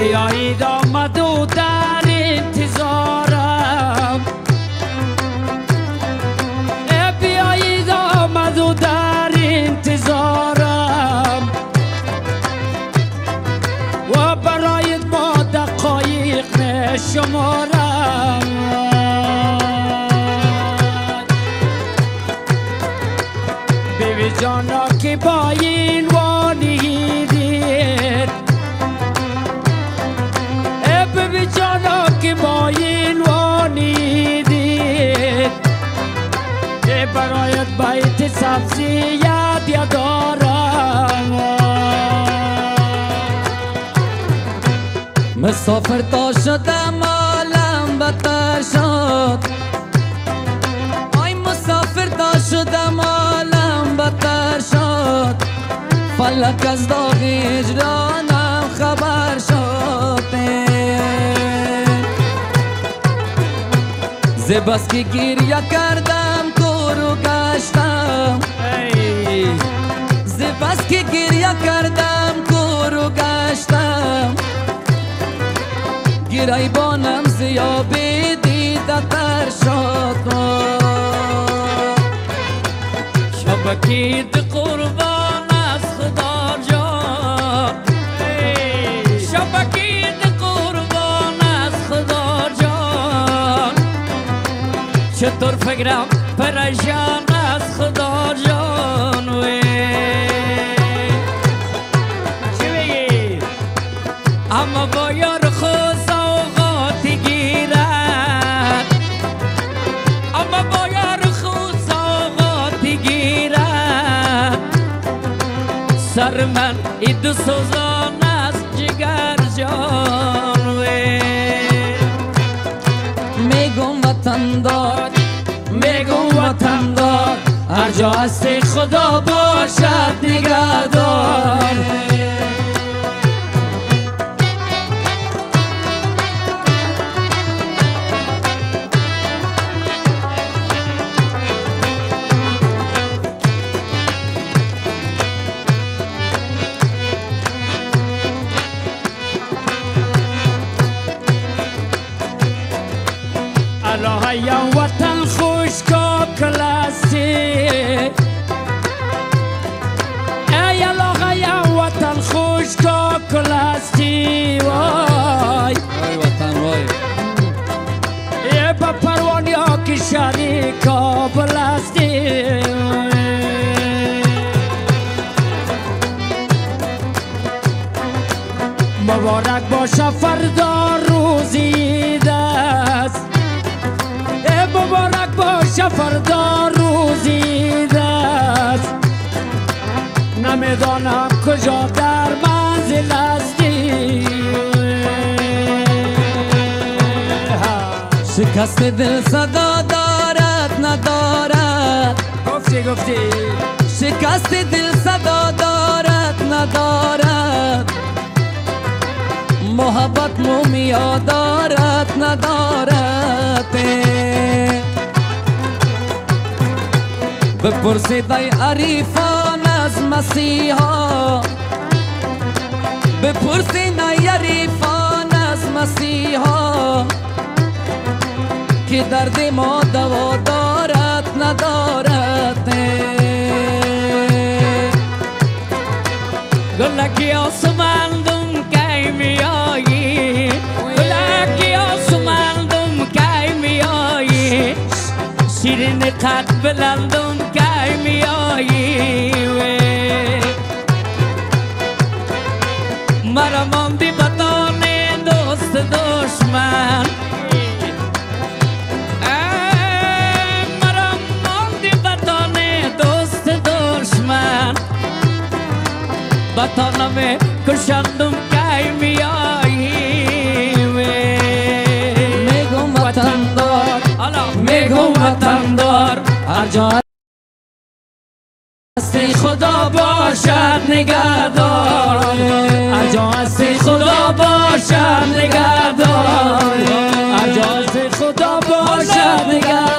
بیایید آمد و در انتظارم، بیایید آمد و در انتظارم و برای ما دقایق نشمارم. بیبی جانا که با این وانیدید، بیبی جانا که با این وانیدید، برایت بیت سبزی یاد دارم. مسافر تا شدم عالم بتر شد، آی مسافر تا شدم عالم بتر شد، فلک از داغ هجرانم خبر شد. ز بس که گریه کردم کورو گشتم، ز بس که گریه کردم کورو گشتم، گریبانم زیابی دیده تر شد. شبکید قربان از خدا جان، شبکید قربان از خدا جان، چطور فکرم پریشان از خدا جان. چی بگی؟ اما با یار خود سوغاتی گیرد، اما با یار خود سوغاتی گیرد، سر من ای دو سوزان از جگر جان. میگم وطن دار، میگم وطن دار، هر جا هستی خدا باشد نگهدار. الله یا وطن خوش کا کلاستی، ای الله یا وطن خوش کا کلاستی. وای وای وطن وای، ای با پروانی ها که شریکا بلاستی. مبارک باشه فردا روزی دست، مبارک باشه فردا روزی دست، نمیدانم کجا در منزل هستی. شکست دل صدا دارد ندارد، گفتی شکست دل صدا دارد ندارد، محبت مومیا دارد ندارد. بپرسید ای عریفان از مسیحا، بپرسید ای عریفان از مسیحا، که درد ما دوا دارد ندارد. گلکی آسماندم کی میایی، گلکی آسماندم کی میایی، شیرین قد بلندم کی میایی. مرا ماندی بدان دوست دشمن، مرا ماندی بدان دوست دشمن، بطانم کشندم کی میایی. میگم وطن دار، میگم وطن دار، هر جا هستی خدا باشد نگهدار، هر جا هستی خدا باشد نگهدار، هر جا هستی خدا باشد نگهدار.